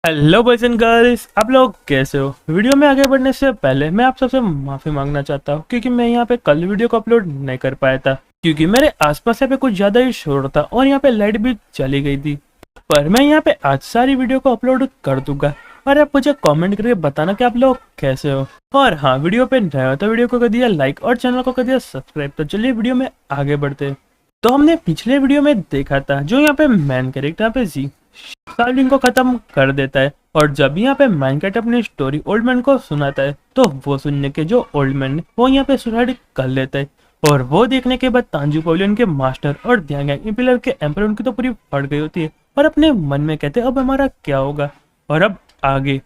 Hello boys and girls, आप लोग कैसे हो। वीडियो में आगे बढ़ने से पहले मैं आप सबसे माफ़ी मांगना चाहता हूँ क्योंकि मैं यहाँ पे कल वीडियो को अपलोड नहीं कर पाया था क्योंकि मेरे आसपास यहाँ पे कुछ ज़्यादा ही शोर था और यहाँ पे लाइट भी चली गई थी। पर मैं यहाँ पे आज सारी वीडियो को अपलोड कर दूंगा और आप मुझे कमेंट करके बताना कि आप लोग कैसे हो। और हाँ, वीडियो पे नए हो तो वीडियो को कर दिया लाइक और चैनल को कर दिया सब्सक्राइब। तो चलिए वीडियो में आगे बढ़ते हैं। तो हमने पिछले वीडियो में देखा था जो यहाँ पे मैन कैरेक्टर यहाँ पे जी सावलिन को खत्म कर देता है और जब यहाँ पे माइनक्राफ्ट अपनी स्टोरी ओल्ड मैन को सुनाता है तो वो सुनने के जो ओल्ड मैन वो यहाँ पे सुसाइड कर लेता है। और वो देखने के बाद तांजू पवेलियन के मास्टर और ध्यांग इम्पिलर के एम्पर उनकी तो पूरी फट गई होती है और अपने मन में कहते हैं अब हमारा क्या होगा और अब आगे।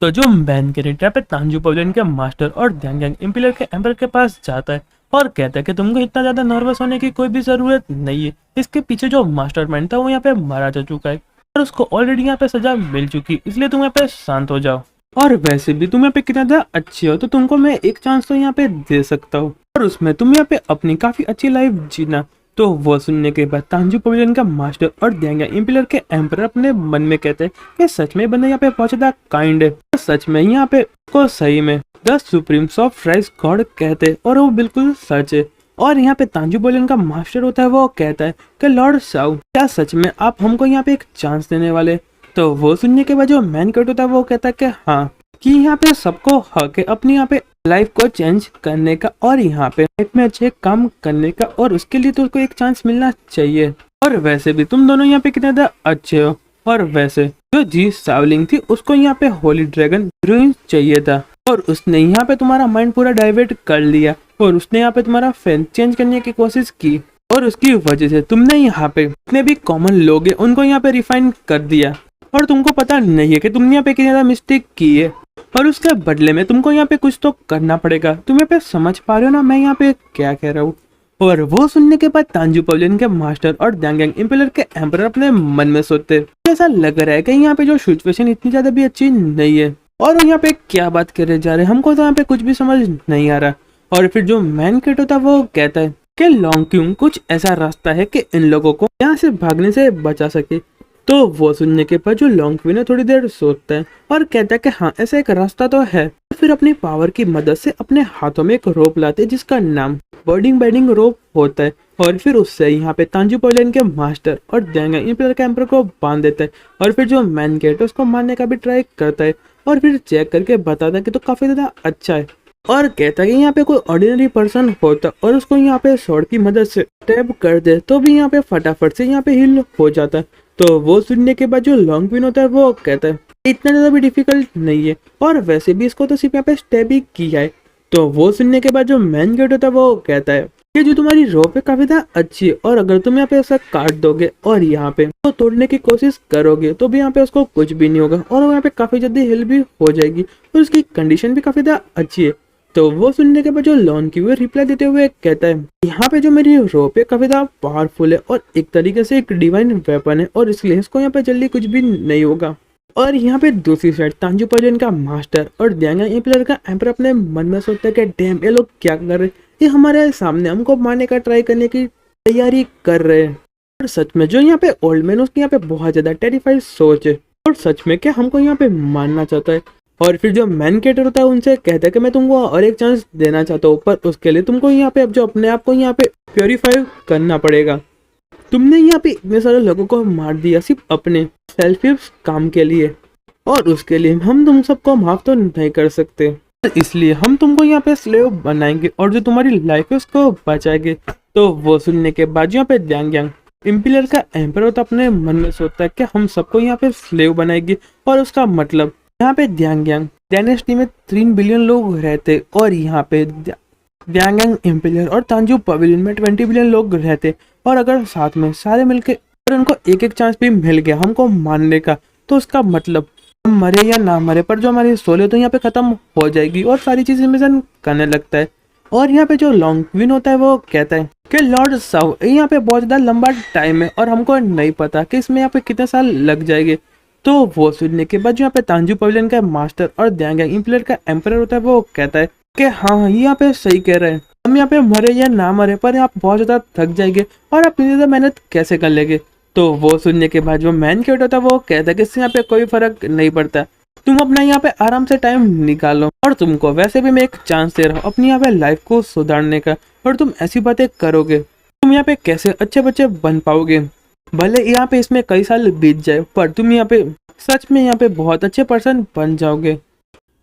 तो जो मैन कैरेक्टर पे तांजू पवेलियन के मास्टर और ध्यांग इम्पिलर के एम्पर के पास जाता है और कहता है कि तुमको इतना ज्यादा नर्वस होने की कोई भी जरूरत नहीं है। इसके पीछे जो मास्टरमाइंड था वो यहाँ पे मारा जा चुका है और उसको ऑलरेडी यहाँ पे सजा मिल चुकी, इसलिए तुम यहाँ पे शांत हो जाओ। और वैसे भी तुम यहाँ पे कितना ज्यादा अच्छे हो तो तुमको मैं एक चांस तो यहाँ पे दे सकता हूँ और उसमें तुम यहाँ पे अपनी काफी अच्छी लाइफ जीना। तो वो सुनने के बाद तांजू पवेलियन का मास्टर और ध्यांग इम्पिलर के एम्पर अपने मन में कहते हैं कि सच में बंदा यहाँ पे बहुत ज्यादा काइंड है। सच में यहाँ पे को सही में the supreme of rice God कहते हैं और वो बिल्कुल सच है। और यहाँ पे तांजू पवेलियन का मास्टर होता है वो कहता है कि लॉर्ड साउ क्या सच में आप हमको यहाँ पे एक चांस देने वाले। तो वो सुनने के बाद जो मैन कैरेक्टर होता है वो कहता है कि हाँ, कि यहाँ पे सबको हक है अपनी यहाँ पे लाइफ को चेंज करने का और यहाँ पे लाइफ में अच्छे काम करने का और उसके लिए तो उसको एक चांस मिलना चाहिए। और वैसे भी तुम दोनों यहाँ पे कितने ज्यादा अच्छे हो। और वैसे जो जी सावलिंग थी उसको यहाँ पे होली ड्रैगन हीरोइन चाहिए था और उसने यहाँ पे तुम्हारा माइंड पूरा डाइवर्ट कर लिया और उसने यहाँ पे तुम्हारा फैन चेंज करने की कोशिश की और उसकी वजह से तुमने यहाँ पे जितने भी कॉमन लोग हैं उनको यहाँ पे रिफाइन कर दिया और तुमको पता नहीं है कि तुमने यहाँ पे कितनी ज्यादा मिस्टेक की है और उसके बदले में तुमको यहाँ पे कुछ तो करना पड़ेगा। तुम यहाँ पे समझ पा रहे हो ना मैं यहाँ पे क्या कह रहा हूँ। और वो सुनने के बाद तांजू पवेलियन के मास्टर और ध्यांग इम्पिलर के एम्परर अपने मन में सोचते ऐसा लग रहा है कि यहाँ पे जो सिचुएशन इतनी ज्यादा भी अच्छी नहीं है और यहाँ पे क्या बात करे जा रहे हैं, हमको तो यहाँ पे कुछ भी समझ नहीं आ रहा। और फिर जो मैन कैट होता है वो कहता है कि लॉन्ग क्यों कुछ ऐसा रास्ता है कि इन लोगों को यहाँ से भागने से बचा सके। तो वो सुनने के बाद जो लॉन्ग क्वीन है थोड़ी देर सोचता है और कहता है कि हाँ ऐसा एक रास्ता तो है। फिर अपनी पावर की मदद से अपने हाथों में एक रोप लाते हैं जिसका नाम बर्डिंग बैडिंग रोप होता है और फिर उससे यहाँ पे तांजू पवेलियन के मास्टर और ध्यांग इम्पिलर के एम्पर को बांध देता है और फिर जो मैन कैट है उसको मारने का भी ट्राई करता है और फिर चेक करके बताता है कि तो काफी ज्यादा अच्छा है और कहता है कि यहाँ पे कोई ऑर्डिनरी पर्सन होता और उसको यहाँ पे स्वॉर्ड की मदद से टैब कर दे तो भी यहाँ पे फटाफट से यहाँ पे हील हो जाता है। तो वो सुनने के बाद जो लॉन्ग क्वीन होता है वो कहता है इतना ज्यादा भी डिफिकल्ट नहीं है और वैसे भी इसको तो सिर्फ यहाँ पे स्टैब ही किया है। तो वो सुनने के बाद जो मैन गेट होता है वो कहता है कि जो तुम्हारी रोप है काफी ज्यादा अच्छी है और अगर तुम यहाँ पे ऐसा काट दोगे और यहाँ पे तो तोड़ने की कोशिश करोगे तो भी यहाँ पे उसको कुछ भी नहीं होगा और वो यहाँ पे काफी जल्दी हिल भी हो जाएगी और उसकी कंडीशन भी काफी ज्यादा अच्छी है। तो वो सुनने के बाद जो लॉन की हुए रिप्लाई देते हुए कहता है यहाँ पे जो मेरी रोप है काफी ज्यादा पावरफुल है और एक तरीके से एक डिवाइन वेपन है और इसलिए इसको यहाँ पे जल्दी कुछ भी नहीं होगा। और यहाँ पे दूसरी साइड तांजू पवेलियन का मास्टर और ध्यांग इम्पिलर का एम्पर अपने मन में सोचता है कि डैम ये लोग क्या कर रहे हैं, ये हमारे सामने हमको मारने का ट्राई करने की तैयारी कर रहे हैं। और सच में जो यहाँ पे ओल्ड मैन उसकी यहाँ पे बहुत ज्यादा टेरिफाइड सोच है और सच में क्या हमको यहाँ पे मारना चाहता है। और फिर जो मैन कैरेक्टर होता है उनसे कहता है कि मैं तुमको और एक चांस देना चाहता हूँ पर उसके लिए तुमको यहाँ पे अब जो अपने आप को यहाँ पे प्योरीफाई करना पड़ेगा। तुमने यहाँ पे इतने सारे लोगों को मार दिया सिर्फ अपने सेल्फिश काम के लिए और उसके लिए हम तुम सबको माफ तो नहीं कर सकते, इसलिए हम तुमको यहाँ पे स्लेव बनाएंगे और जो तुम्हारी लाइफ है उसको बचाएंगे। तो वो सुनने के बाद यहाँ पे ध्यांग इम्पिलर का एम्पर होता अपने मन में सोचता है कि हम सबको यहाँ पे स्लेव बनाएंगे और उसका मतलब यहाँ पे ध्यांग डायनेस्टी में 3 बिलियन लोग रहते और यहाँ पे ध्यांग इम्पिलर और तांजू पवेलियन में 20 बिलियन लोग रहते और अगर साथ में सारे मिलके और उनको एक एक चांस भी मिल गया हमको मारने का तो उसका मतलब हम मरे या ना मरे पर जो हमारी सोल है तो यहाँ पे खत्म हो जाएगी और सारी चीजें मिशन करने लगता है। और यहाँ पे जो लॉन्ग क्वीन होता है वो कहता है कि लॉर्ड साउ यहाँ पे बहुत ज्यादा लंबा टाइम है और हमको नहीं पता कि इसमें यहाँ पे कितने साल लग जाएंगे। तो वो सुनने के बाद जो यहाँ पे तांजू पवेलियन का मास्टर और ध्यांग इम्पिलर का एम्परर होता है वो कहता है कि हाँ यहाँ पे सही कह रहे हैं, हम यहाँ पे मरे या ना मरे पर आप बहुत ज्यादा थक जाएंगे और आप इतनी ज्यादा मेहनत कैसे कर लेंगे। तो वो सुनने के बाद जो मैन कैरेक्टर था वो कहता है कि इससे यहाँ पे कोई फर्क नहीं पड़ता, तुम अपना यहाँ पे आराम से टाइम निकालो, और तुमको वैसे भी मैं एक चांस दे रहा हूँ अपनी यहाँ पे लाइफ को सुधारने का, और तुम ऐसी बातें करोगे तुम यहाँ पे कैसे अच्छे बच्चे बन पाओगे। भले यहाँ पे इसमें कई साल बीत जाए पर तुम यहाँ पे सच में यहाँ पे बहुत अच्छे पर्सन बन जाओगे।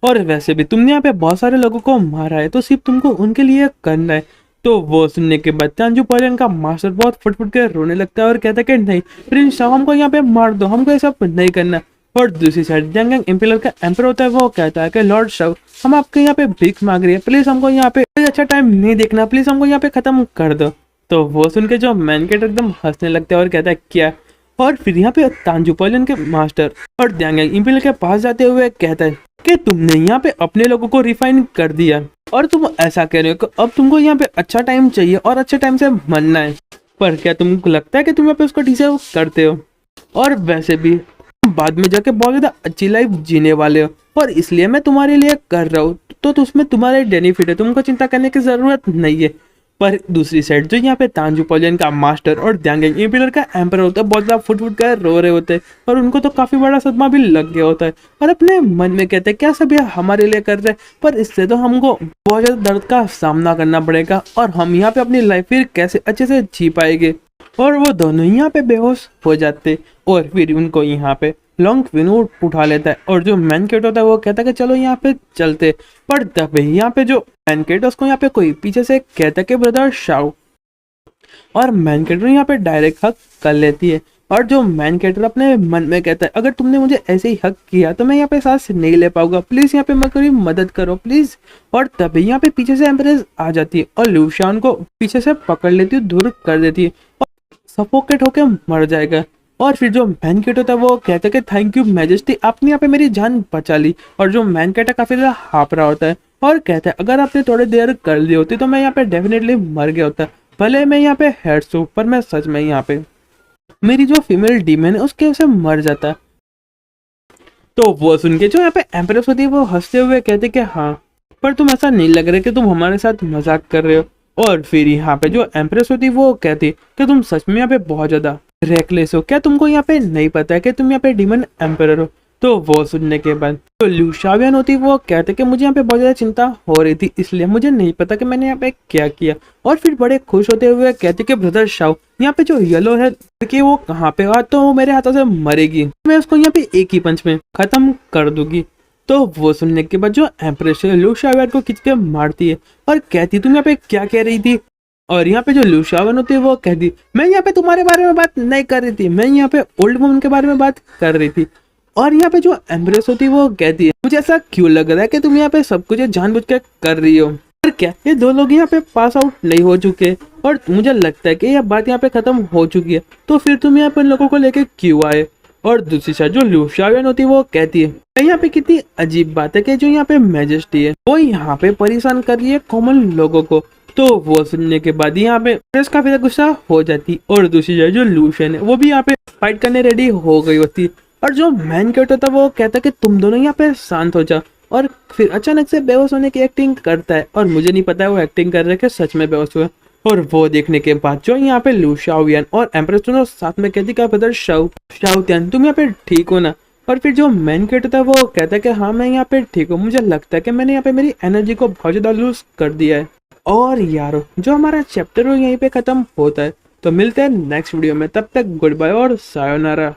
और वैसे भी तुमने यहाँ पे बहुत सारे लोगों को मारा है तो सिर्फ तुमको उनके लिए करना है। तो वो सुनने के बाद तांजू पॉलियन का मास्टर बहुत फुट फुट के रोने लगता है और कहता है कि नहीं प्रिंस शाओ हमको यहाँ पे मार दो, हमको ये सब नहीं करना। और दूसरी साइड जंग एम्पिलर का एम्पर होता है, वो कहता है कि लॉर्ड शाओ हम आपके यहाँ पे भीख मांग रही है, प्लीज हमको यहाँ पे कोई अच्छा टाइम नहीं देखना, प्लीज हमको यहाँ पे खत्म कर दो। तो वो सुन के जो मैन कैरेक्टर एकदम हंसने लगता है और कहता है क्या। और फिर यहाँ पे तांजू पॉलियन के मास्टर और जंग एम्पिलर के पास जाते हुए कहता है कि तुमने यहाँ पे अपने लोगों को रिफाइन कर दिया और तुम ऐसा कह रहे हो कि अब तुमको यहाँ पे अच्छा टाइम चाहिए और अच्छे टाइम से मरना है, पर क्या तुमको लगता है कि तुम यहाँ पे उसको डिजर्व करते हो, और वैसे भी बाद में जाके बहुत ज्यादा अच्छी लाइफ जीने वाले हो और इसलिए मैं तुम्हारे लिए कर रहा हूँ, तो उसमें तुम्हारे बेनिफिट है, तुमको चिंता करने की जरूरत नहीं है। पर दूसरी साइड जो यहाँ पे तांजू पॉलियन का मास्टर और ड्यांग एम्पिलर का एम्पर होता है बहुत ज्यादा फुट फुट कर रो रहे होते हैं और उनको तो काफी बड़ा सदमा भी लग गया होता है और अपने मन में कहते हैं क्या सब यह हमारे लिए कर रहे हैं, पर इससे तो हमको बहुत ज्यादा दर्द का सामना करना पड़ेगा और हम यहाँ पे अपनी लाइफ फिर कैसे अच्छे से जी पाएंगे। और वो दोनों यहाँ पे बेहोश हो जाते और फिर उनको यहाँ पे लॉन्ग विनोद उठा लेता है और जो मैन कैरेक्टर होता है वो कहता है कि चलो यहाँ पे चलते, पर तभी यहाँ पे जो मैन कैरेक्टर उसको यहाँ पे कोई पीछे से कहता है कि ब्रदर शाओ, और मैन कैरेक्टर यहाँ पे डायरेक्ट हक कर लेती है और जो मैन कैरेक्टर अपने मन में कहता है अगर तुमने मुझे ऐसे ही हक किया तो मैं यहाँ पे सांस नहीं ले पाऊंगा, प्लीज यहाँ पे मेरी मदद करो प्लीज। और तभी यहाँ पे पीछे से एम्प्रेस आ जाती है और लू शाओन को पीछे से पकड़ लेती है, दूर कर देती है और सफोकेट होके मर जाएगा। और फिर जो मैन कैरेक्टर होता है वो कहता है कि थैंक यू मैजेस्टी, आपने यहाँ पे मेरी जान बचा ली। और जो मैन कैरेक्टर काफी ज्यादा हाफ रहा होता है और कहता है अगर आपने थोड़ी देर कर ली होती तो मैं यहाँ पे डेफिनेटली मर गया होता, भले मैं यहाँ पे हेड्स हूँ पर मैं सच में यहाँ पे मेरी जो फीमेल डीमन है उसके वजह से मर जाता। तो वो सुन के जो यहाँ पे एम्प्रेस होती है वो हंसते हुए कहते कि हाँ पर तुम ऐसा नहीं लग रहा कि तुम हमारे साथ मजाक कर रहे हो। और फिर यहाँ पे जो एम्प्रेस होती है वो कहती कि तुम सच में यहाँ पे बहुत ज्यादा रेकलेस हो, क्या तुमको यहाँ पे नहीं पता है कि तुम यहाँ पे डीमन एम्परर हो। तो वो सुनने के बाद तो लू शाओयान होती वो कहते कि मुझे यहाँ पे बहुत ज्यादा चिंता हो रही थी इसलिए मुझे नहीं पता कि मैंने यहाँ पे क्या किया। और फिर बड़े खुश होते हुए कहते कि ब्रदर शाओ यहाँ पे जो येलो है कि वो कहाँ पे आ तो वो मेरे हाथों से मरेगी, मैं उसको यहाँ पे एक ही पंच में खत्म कर दूंगी। तो वो सुनने के बाद जो एम्प्रेस लू शाओयान को खींच के मारती है और कहती तुम यहाँ पे क्या कह रही थी। और यहाँ पे जो लू शाओयान होती है वो कहती मैं यहाँ पे तुम्हारे बारे में बात नहीं कर रही थी, मैं यहाँ पे ओल्ड वुमन के बारे में बात कर रही थी। और यहाँ पे जो एम्ब्रेस होती है वो कहती है मुझे ऐसा क्यों लग रहा है कि तुम यहाँ पे सब कुछ जानबूझ के कर रही हो, पर क्या ये दो लोग यहाँ पे पास आउट नहीं हो चुके और मुझे लगता है कि यह बात यहाँ पे खत्म हो चुकी है, तो फिर तुम यहाँ पे लोगों को लेके क्यों आए। और दूसरी साइड जो लू शाओयान होती है वो कहती है यहाँ पे कितनी अजीब बात है कि जो यहाँ पे मैजेस्टी है वो यहाँ पे परेशान कर रही है कॉमन लोगों को। तो वो सुनने के बाद यहाँ पे प्रेस काफी ज्यादा गुस्सा हो जाती और दूसरी साइड जो लूशियन है वो भी यहाँ पे फाइट करने रेडी हो गई होती। और जो मैन कैरेक्टर था वो कहता कि तुम दोनों यहाँ पे शांत हो जाओ, और फिर अचानक से बेहोश होने की एक्टिंग करता है और मुझे नहीं पता है वो एक्टिंग कर रहे कि सच में बेहोश हुआ। और वो देखने के बाद जो यहाँ पे लू शाओयान और एम्प्रेस दोनों साथ में कहती का ब्रदर शाओयान तुम यहाँ पे ठीक हो ना। और फिर जो मैन कैरेक्टर था वो कहता है कि हाँ मैं यहाँ पे ठीक हूँ, मुझे लगता है कि मैंने यहाँ पे मेरी एनर्जी को बहुत ज्यादा लूज कर दिया है। और यारो जो हमारा चैप्टर हो यहीं पे खत्म होता है, तो मिलते हैं नेक्स्ट वीडियो में, तब तक गुड बाय और सायोनारा।